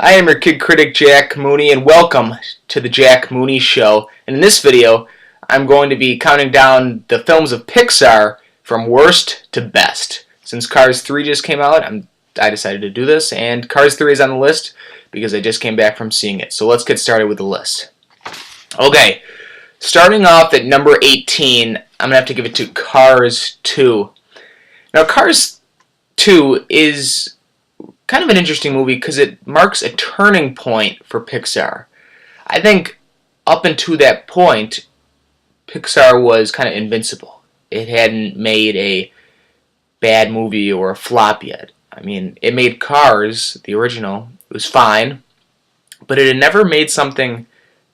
I am your kid critic Jack Mooney, and welcome to the Jack Mooney Show. And in this video, I'm going to be counting down the films of Pixar from worst to best. Since Cars 3 just came out, I decided to do this, and Cars 3 is on the list because I just came back from seeing it. So let's get started with the list. Okay, starting off at number 18, I'm going to have to give it to Cars 2. Now, Cars 2 is kind of an interesting movie because it marks a turning point for Pixar. I think up until that point, Pixar was kind of invincible. It hadn't made a bad movie or a flop yet. I mean, it made Cars, the original. It was fine, but it had never made something,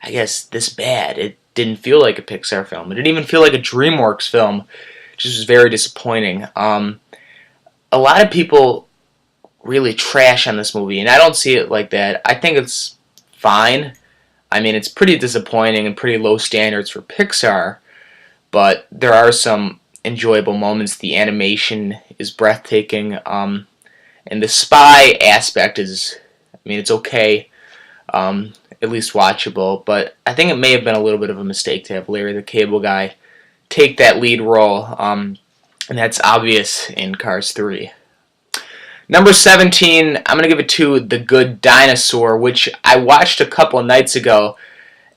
I guess, this bad. It didn't feel like a Pixar film. It didn't even feel like a DreamWorks film, which was very disappointing. A lot of people really trash on this movie, and I don't see it like that. I think it's fine. I mean, it's pretty disappointing and pretty low standards for Pixar, but there are some enjoyable moments. The animation is breathtaking, and the spy aspect is, I mean, it's okay, at least watchable, but I think it may have been a little bit of a mistake to have Larry the Cable Guy take that lead role, and that's obvious in Cars 3. Number 17, I'm going to give it to The Good Dinosaur, which I watched a couple of nights ago,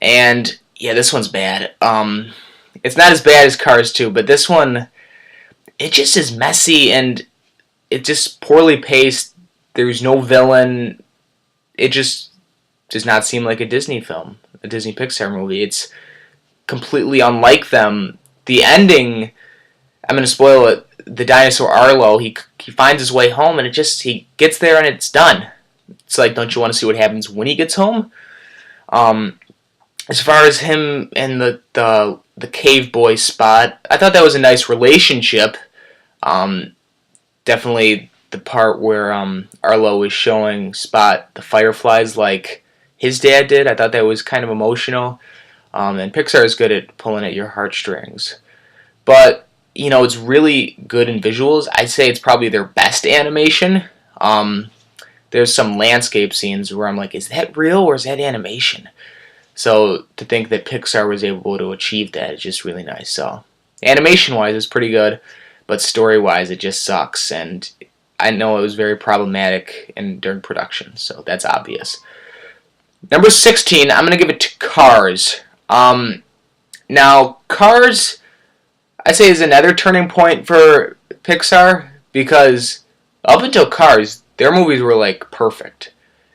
and yeah, this one's bad. It's not as bad as Cars 2, but this one, it just is messy, and it just poorly paced. There's no villain. It just does not seem like a Disney film, a Disney Pixar movie. It's completely unlike them. The ending, I'm going to spoil it. The dinosaur Arlo, he finds his way home, and he gets there and it's done. It's like, don't you want to see what happens when he gets home? As far as him and the cave boy Spot, I thought that was a nice relationship. Definitely the part where Arlo is showing Spot the fireflies like his dad did, I thought that was kind of emotional. And Pixar is good at pulling at your heartstrings. But you know, it's really good in visuals. I'd say it's probably their best animation. There's some landscape scenes where I'm like, is that real or is that animation? So to think that Pixar was able to achieve that is just really nice. So animation-wise, it's pretty good, but story-wise, it just sucks. And I know it was very problematic during production, so that's obvious. Number 16, I'm going to give it to Cars. Now, Cars, I'd say, is another turning point for Pixar, because up until Cars, their movies were like perfect,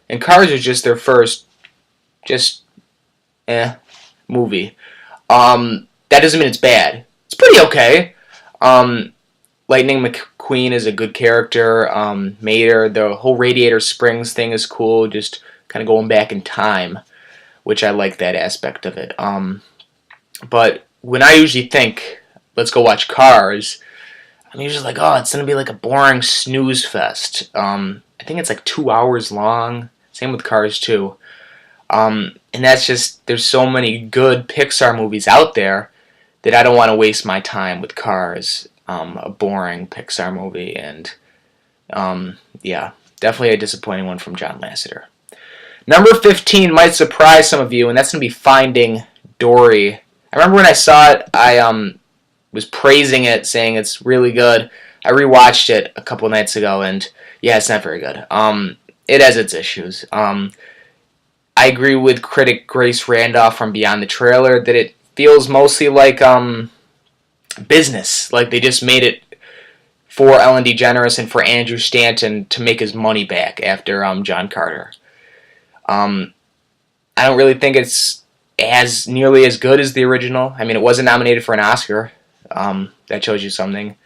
and Cars was just their first movie. That doesn't mean it's bad. It's pretty okay. Lightning McQueen is a good character. Mater, the whole Radiator Springs thing is cool, just kind of going back in time, which I like that aspect of it. But when I usually think, let's go watch Cars, I'm usually like, oh, it's going to be like a boring snooze fest. I think it's like 2 hours long. Same with Cars 2. And that's just, there's so many good Pixar movies out there that I don't want to waste my time with Cars, a boring Pixar movie. And yeah, definitely a disappointing one from John Lasseter. Number 15 might surprise some of you, and that's going to be Finding Dory. I remember when I saw it, I was praising it, saying it's really good. I rewatched it a couple nights ago, and yeah, it's not very good. It has its issues. I agree with critic Grace Randolph from Beyond the Trailer that it feels mostly like business. Like they just made it for Ellen DeGeneres and for Andrew Stanton to make his money back after John Carter. I don't really think it's as nearly as good as the original. I mean, it wasn't nominated for an Oscar. That shows you something.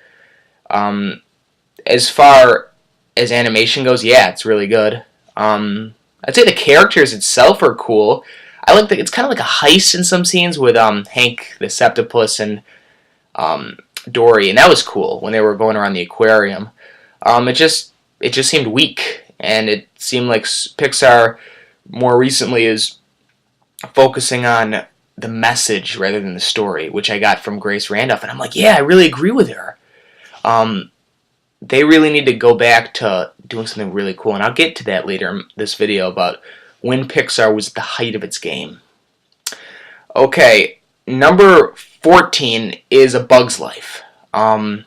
As far as animation goes, yeah, it's really good. I'd say the characters itself are cool. I like that it's kind of like a heist in some scenes with Hank the Septopus and Dory, and that was cool when they were going around the aquarium. It just seemed weak, and it seemed like Pixar more recently is focusing on the message rather than the story, which I got from Grace Randolph, and I'm like, yeah, I really agree with her. They really need to go back to doing something really cool, and I'll get to that later in this video about when Pixar was at the height of its game. Okay, number 14 is A Bug's Life. Now,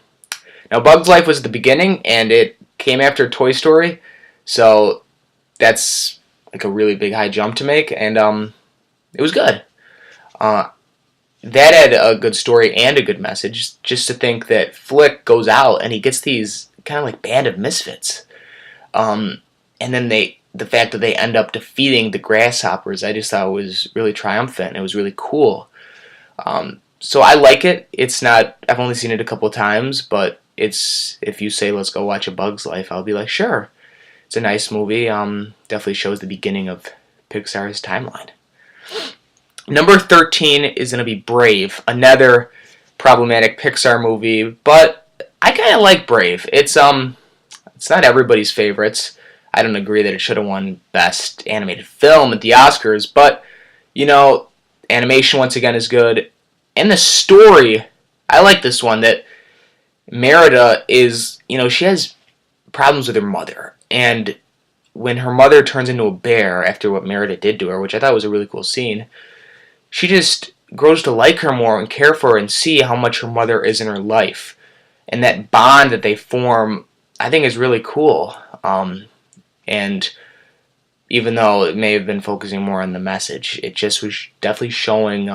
Bug's Life was the beginning, and it came after Toy Story, so that's like a really big high jump to make, and it was good. That had a good story and a good message. Just to think that Flick goes out and he gets these kind of like band of misfits, and then the fact that they end up defeating the grasshoppers, I just thought was really triumphant. It was really cool. So I like it. It's not. I've only seen it a couple of times, but if you say let's go watch A Bug's Life, I'll be like sure. It's a nice movie. Definitely shows the beginning of Pixar's timeline. Number 13 is going to be Brave, another problematic Pixar movie, but I kind of like Brave. It's not everybody's favorites. I don't agree that it should have won Best Animated Film at the Oscars, but, you know, animation once again is good. And the story, I like this one, that Merida is, you know, she has problems with her mother. And when her mother turns into a bear after what Merida did to her, which I thought was a really cool scene, she just grows to like her more and care for her and see how much her mother is in her life. And that bond that they form, I think, is really cool. And even though it may have been focusing more on the message, it just was definitely showing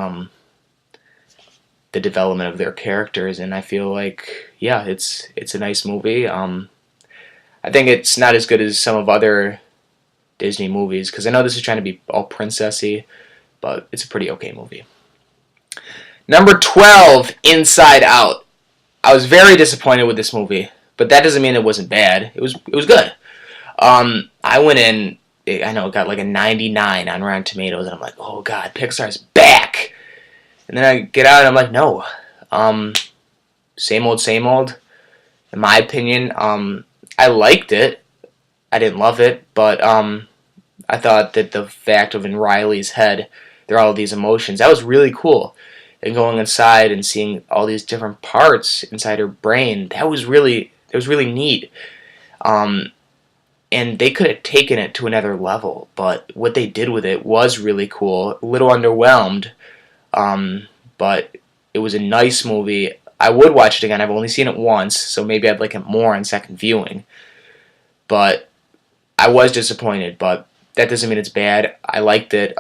the development of their characters. And I feel like, yeah, it's a nice movie. I think it's not as good as some of other Disney movies, because I know this is trying to be all princessy, but it's a pretty okay movie. Number 12, Inside Out. I was very disappointed with this movie, but that doesn't mean it wasn't bad. It was good. I went in, I know it got like a 99 on Rotten Tomatoes, and I'm like, oh god, Pixar's back! And then I get out and I'm like, no. Same old, same old. In my opinion, I liked it. I didn't love it, but I thought that the fact of in Riley's head, there are all these emotions, that was really cool. And going inside and seeing all these different parts inside her brain, that was really neat. And they could have taken it to another level, but what they did with it was really cool. A little underwhelmed, but it was a nice movie. I would watch it again. I've only seen it once, so maybe I'd like it more on second viewing. But I was disappointed, but that doesn't mean it's bad. I liked it.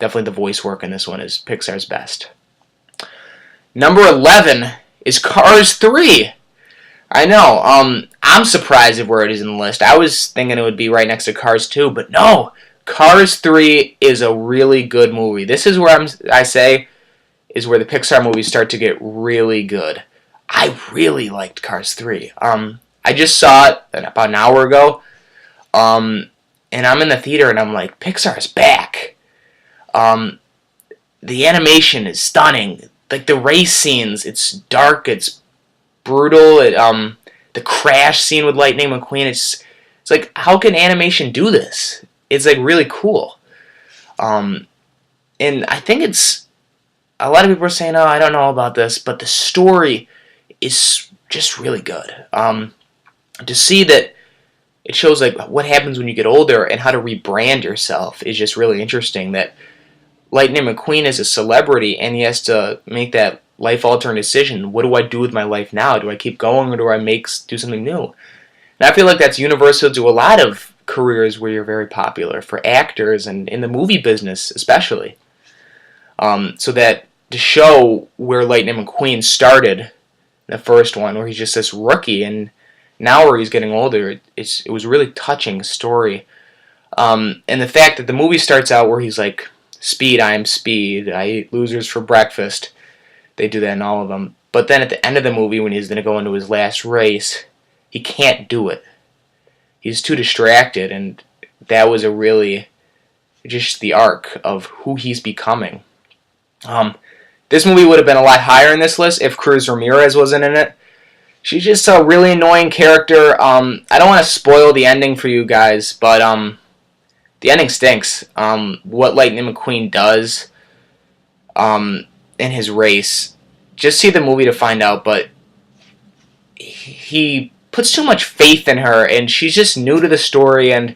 Definitely the voice work in this one is Pixar's best. Number 11 is Cars 3. I know. I'm surprised at where it is in the list. I was thinking it would be right next to Cars 2, but no. Cars 3 is a really good movie. This is where I say is where the Pixar movies start to get really good. I really liked Cars 3. I just saw it about an hour ago, and I'm in the theater and I'm like, Pixar's back. The animation is stunning. Like the race scenes, it's dark, it's brutal. The crash scene with Lightning McQueen, it's like, how can animation do this? It's like really cool. And I think it's, a lot of people are saying, oh, I don't know about this, but the story is just really good. To see that it shows like what happens when you get older and how to rebrand yourself is just really interesting. That Lightning McQueen is a celebrity and he has to make that life-altering decision. What do I do with my life now? Do I keep going or do I do something new? And I feel like that's universal to a lot of careers where you're very popular, for actors and in the movie business especially. So that to show where Lightning McQueen started, the first one, where he's just this rookie, and now where he's getting older, it was a really touching story. And the fact that the movie starts out where he's like, Speed, I am Speed, I eat losers for breakfast. They do that in all of them. But then at the end of the movie, when he's going to go into his last race, he can't do it. He's too distracted, and that was a really, just the arc of who he's becoming. This movie would have been a lot higher in this list if Cruz Ramirez wasn't in it. She's just a really annoying character. I don't want to spoil the ending for you guys, but the ending stinks. What Lightning McQueen does in his race, just see the movie to find out, but he puts too much faith in her, and she's just new to the story, and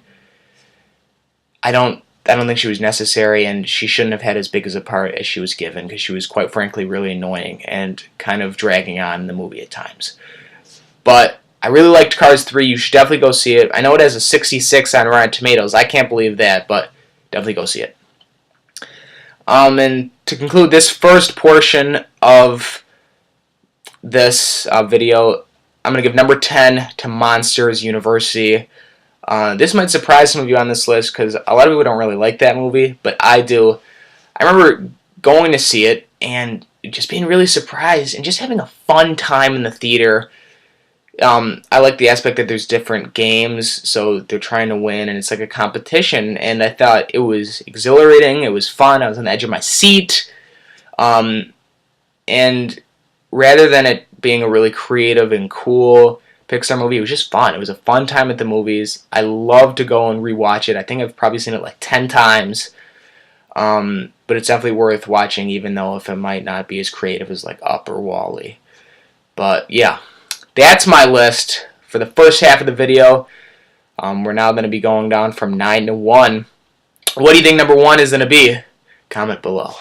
I don't think she was necessary, and she shouldn't have had as big as a part as she was given, because she was, quite frankly, really annoying and kind of dragging on in the movie at times. But I really liked Cars 3. You should definitely go see it. I know it has a 66 on Rotten Tomatoes. I can't believe that, but definitely go see it. And to conclude this first portion of this video, I'm going to give number 10 to Monsters University. This might surprise some of you on this list because a lot of people don't really like that movie, but I do. I remember going to see it and just being really surprised and just having a fun time in the theater. I like the aspect that there's different games, so they're trying to win, and it's like a competition, and I thought it was exhilarating, it was fun, I was on the edge of my seat, and rather than it being a really creative and cool Pixar movie, it was just fun. It was a fun time at the movies. I love to go and rewatch it. I think I've probably seen it like 10 times, but it's definitely worth watching, even though if it might not be as creative as like Up or WALL-E. But yeah. That's my list for the first half of the video. We're now going to be going down from 9 to 1. What do you think number 1 is going to be? Comment below.